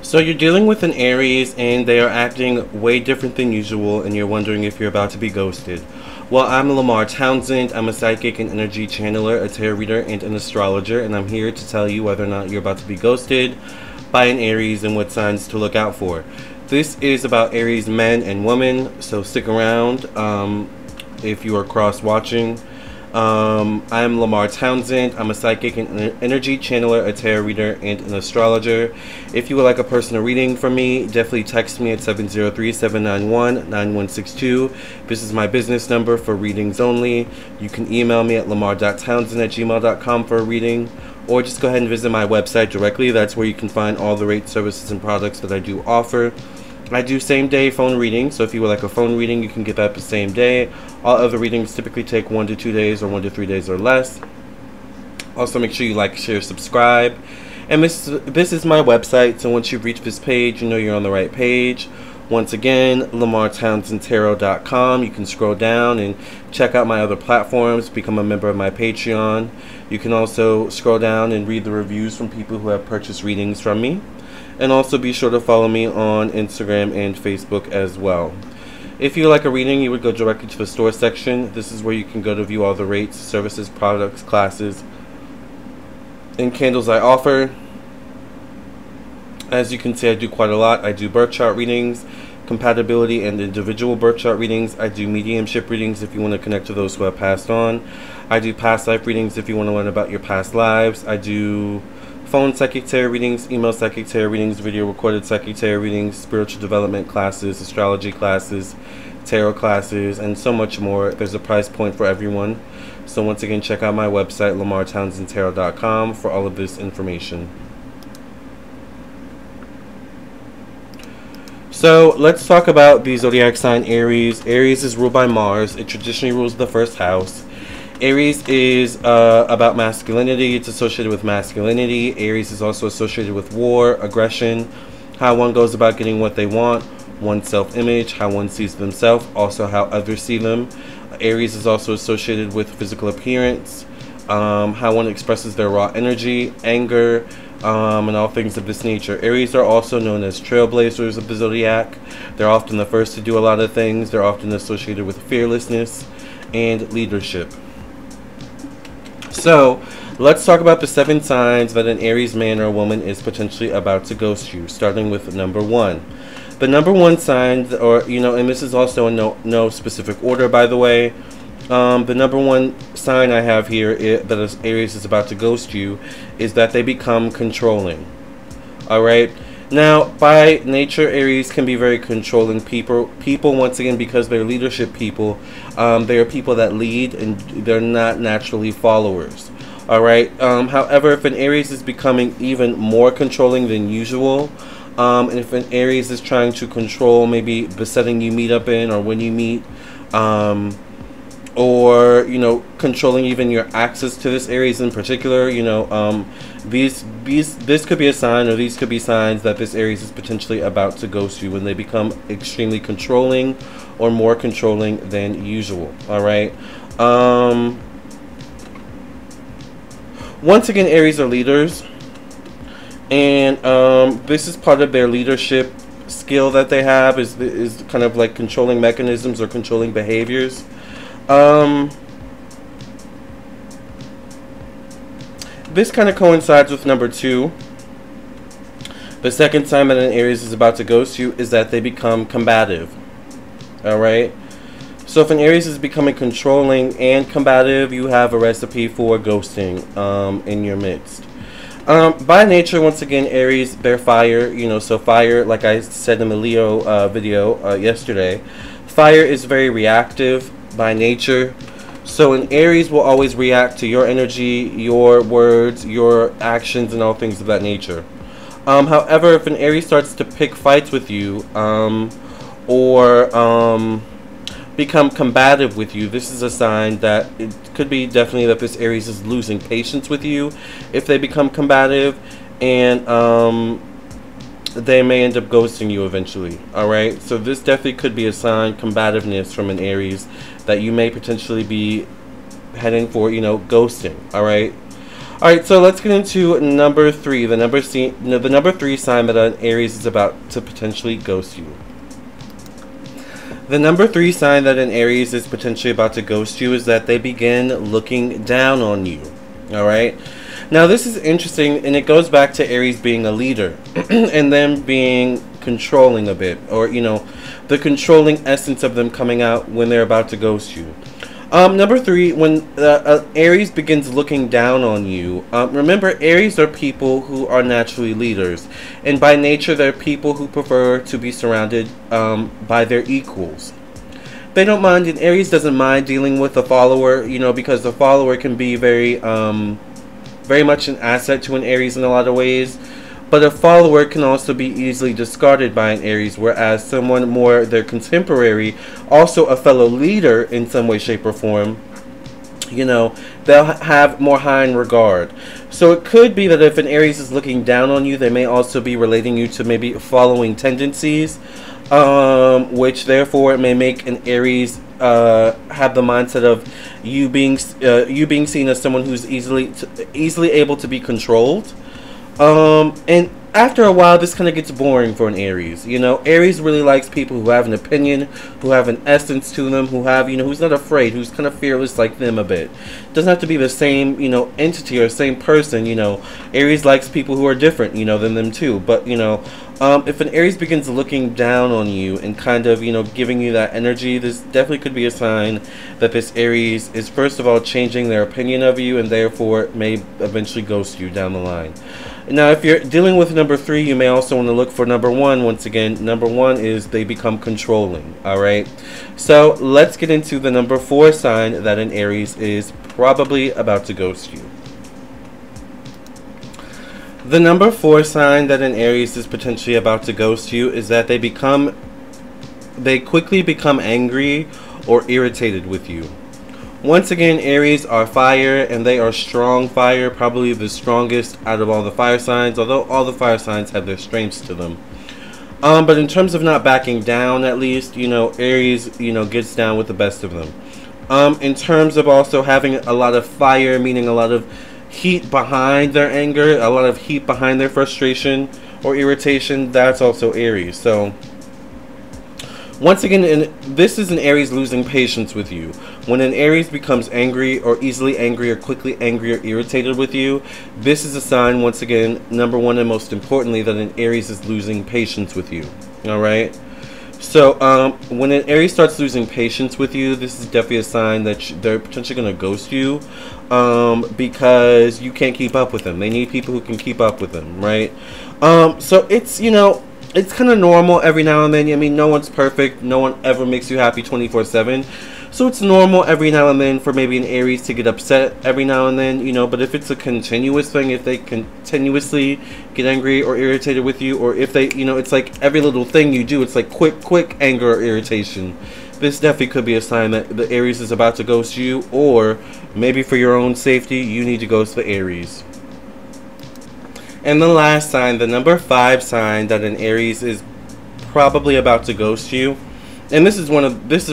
So you're dealing with an Aries and they are acting way different than usual and you're wondering if you're about to be ghosted. Well, I'm Lamarr Townsend. I'm a psychic and energy channeler, a tarot reader, and an astrologer, and I'm here to tell you whether or not you're about to be ghosted by an Aries and what signs to look out for. This is about Aries men and women, so stick around if you are cross-watching. I'm Lamarr Townsend. I'm a psychic and energy channeler, a tarot reader, and an astrologer. If you would like a personal reading from me, definitely text me at 703-791-9162. This is my business number for readings only. You can email me at lamar.townsend@gmail.com for a reading, or just go ahead and visit my website directly. That's where you can find all the rates, services, and products that I do offer. I do same-day phone readings, so if you would like a phone reading, you can get that the same day. All other readings typically take 1 to 2 days or 1 to 3 days or less. Also, make sure you like, share, subscribe. And this is my website, so once you've reached this page, you know you're on the right page. Once again, LamarrTownsendTarot.com. You can scroll down and check out my other platforms, become a member of my Patreon. You can also scroll down and read the reviews from people who have purchased readings from me. And also be sure to follow me on Instagram and Facebook as well. If you like a reading, you would go directly to the store section. This is where you can go to view all the rates, services, products, classes, and candles I offer. As you can see, I do quite a lot. I do birth chart readings, compatibility and individual birth chart readings. I do mediumship readings if you want to connect to those who have passed on. I do past life readings if you want to learn about your past lives. I do phone psychic tarot readings, email psychic tarot readings, video recorded psychic tarot readings, spiritual development classes, astrology classes, tarot classes, and so much more. There's a price point for everyone. So once again, check out my website, LamarrTownsendTarot.com, for all of this information. So let's talk about the zodiac sign Aries. Aries is ruled by Mars. It traditionally rules the first house. Aries is about masculinity. It's associated with masculinity. Aries is also associated with war, aggression, how one goes about getting what they want, one's self-image, how one sees themselves, also how others see them. Aries is also associated with physical appearance, how one expresses their raw energy, anger, and all things of this nature. Aries are also known as trailblazers of the zodiac. They're often the first to do a lot of things. They're often associated with fearlessness and leadership. So, let's talk about the 7 signs that an Aries man or woman is potentially about to ghost you, starting with number 1. The number 1 sign, and this is also in no specific order, by the way. The number 1 sign I have here that Aries is about to ghost you is that they become controlling. Alright? Now, by nature, Aries can be very controlling people. Once again, because they're leadership people, they are people that lead, and they're not naturally followers. Alright? However, if an Aries is becoming even more controlling than usual, and if an Aries is trying to control maybe the setting you meet up in or when you meet, or controlling even your access to this Aries in particular, this could be a sign, or these could be signs that this Aries is potentially about to ghost you when they become extremely controlling or more controlling than usual. All right. Once again, Aries are leaders, and this is part of their leadership skill that they have is kind of like controlling mechanisms or controlling behaviors. This kind of coincides with number 2. The second sign that an Aries is about to ghost you is that they become combative. Alright? So if an Aries is becoming controlling and combative, you have a recipe for ghosting in your midst. By nature, once again, Aries, they're fire. So fire, like I said in the Leo video yesterday, fire is very reactive by nature. So an Aries will always react to your energy, your words, your actions, and all things of that nature. However, if an Aries starts to pick fights with you, or become combative with you, this is a sign that it could be definitely that this Aries is losing patience with you if they become combative, and they may end up ghosting you eventually. Alright, so this definitely could be a sign, combativeness from an Aries, that you may potentially be heading for, ghosting. Alright, All right, so let's get into number 3. The number 3 sign that an Aries is about to potentially ghost you. The number 3 sign that an Aries is potentially about to ghost you is that they begin looking down on you. All right. Now this is interesting, and it goes back to Aries being a leader and them being controlling a bit, or the controlling essence of them coming out when they're about to ghost you. Number 3, when Aries begins looking down on you, remember, Aries are people who are naturally leaders, and by nature they're people who prefer to be surrounded by their equals. They don't mind, and Aries doesn't mind dealing with a follower, because the follower can be very much an asset to an Aries in a lot of ways. But a follower can also be easily discarded by an Aries, whereas someone more their contemporary, also a fellow leader in some way, shape, or form, they'll have more high in regard. So it could be that if an Aries is looking down on you, they may also be relating you to maybe following tendencies, which therefore may make an Aries have the mindset of you being seen as someone who's easily able to be controlled. And after a while, this kind of gets boring for an Aries. Aries really likes people who have an opinion, who have an essence to them, who have, who's not afraid, who's kind of fearless like them a bit. Doesn't have to be the same, entity or same person. Aries likes people who are different, than them too. But, if an Aries begins looking down on you and kind of, giving you that energy, this definitely could be a sign that this Aries is, first of all, changing their opinion of you and therefore may eventually ghost you down the line. Now, if you're dealing with number 3, you may also want to look for number 1. Once again, number 1 is they become controlling. All right. So let's get into the number 4 sign that an Aries is probably about to ghost you. The number 4 sign that an Aries is potentially about to ghost you is that they quickly become angry or irritated with you. Once again, Aries are fire, and they are strong fire, probably the strongest out of all the fire signs, although all the fire signs have their strengths to them. But in terms of not backing down, at least, Aries, gets down with the best of them. In terms of also having a lot of fire, meaning a lot of heat behind their anger, a lot of heat behind their frustration or irritation, that's also Aries. So once again, this is an Aries losing patience with you. When an Aries becomes angry or easily angry or quickly angry or irritated with you, this is a sign, once again, number 1 and most importantly, that an Aries is losing patience with you. All right? So when an Aries starts losing patience with you, this is definitely a sign that they're potentially going to ghost you because you can't keep up with them. They need people who can keep up with them, right? So it's, it's kind of normal every now and then. I mean, no one's perfect. No one ever makes you happy 24/7. So it's normal every now and then for maybe an Aries to get upset every now and then, But if it's a continuous thing, if they continuously get angry or irritated with you, or if they, it's like every little thing you do, it's like quick anger or irritation, this definitely could be a sign that the Aries is about to ghost you, or maybe for your own safety, you need to ghost the Aries. And the last sign, the number 5 sign that an Aries is probably about to ghost you, and this is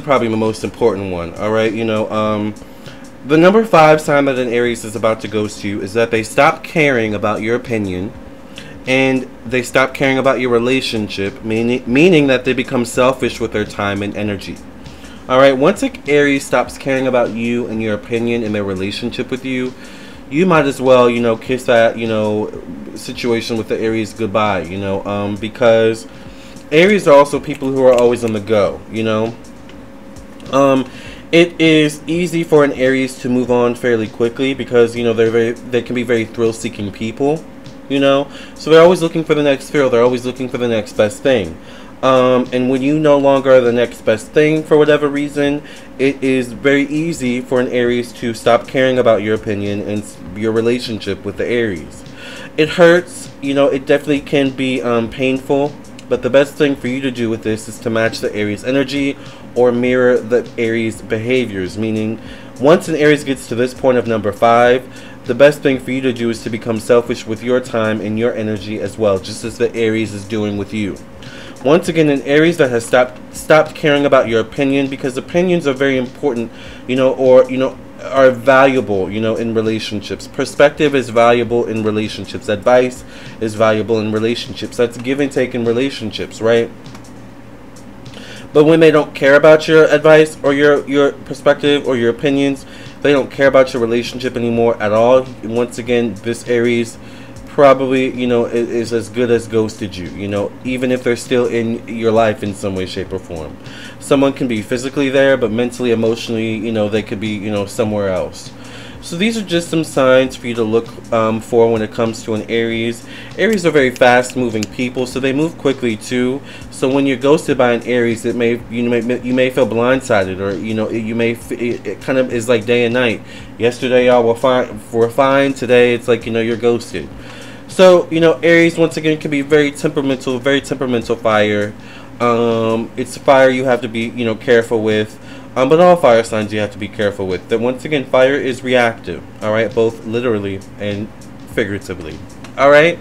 probably the most important one. All right, the number 5 sign that an Aries is about to ghost you is that they stop caring about your opinion, and they stop caring about your relationship, meaning that they become selfish with their time and energy. All right, once an Aries stops caring about you and your opinion and their relationship with you, you might as well, kiss that, situation with the Aries goodbye, because Aries are also people who are always on the go, It is easy for an Aries to move on fairly quickly because, they can be very thrill-seeking people, So they're always looking for the next thrill. They're always looking for the next best thing. And when you no longer are the next best thing for whatever reason, it is very easy for an Aries to stop caring about your opinion and your relationship with the Aries. It hurts, it definitely can be painful, but the best thing for you to do with this is to match the Aries energy or mirror the Aries behaviors, meaning once an Aries gets to this point of number 5, the best thing for you to do is to become selfish with your time and your energy as well, just as the Aries is doing with you. Once again, an Aries that has stopped caring about your opinion, because opinions are very important, are valuable, you know, in relationships. Perspective is valuable in relationships. Advice is valuable in relationships. That's give and take in relationships, right? But when they don't care about your advice or your perspective or your opinions, they don't care about your relationship anymore at all. Once again, this Aries probably, you know, is as good as ghosted you, you know, even if they're still in your life in some way, shape, or form. Someone can be physically there, but mentally, emotionally, you know, they could be, you know, somewhere else. So these are just some signs for you to look for when it comes to an Aries. Aries are very fast-moving people, so they move quickly too. So when you're ghosted by an Aries, you may feel blindsided, or you know, it kind of is like day and night. Yesterday y'all were fine. Today it's like, you know, you're ghosted. So, you know, Aries, once again, can be very temperamental fire. It's fire you have to be, you know, careful with. But all fire signs you have to be careful with. That once again, fire is reactive. Alright, both literally and figuratively. Alright?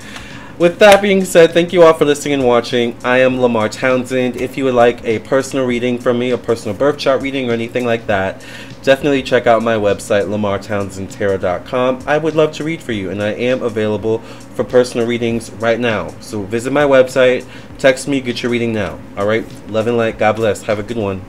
With that being said, thank you all for listening and watching. I am Lamarr Townsend. If you would like a personal reading from me, a personal birth chart reading, or anything like that, definitely check out my website, lamarrtownsendtarot.com. I would love to read for you, and I am available for personal readings right now. So visit my website, text me, get your reading now. Alright? Love and light. God bless. Have a good one.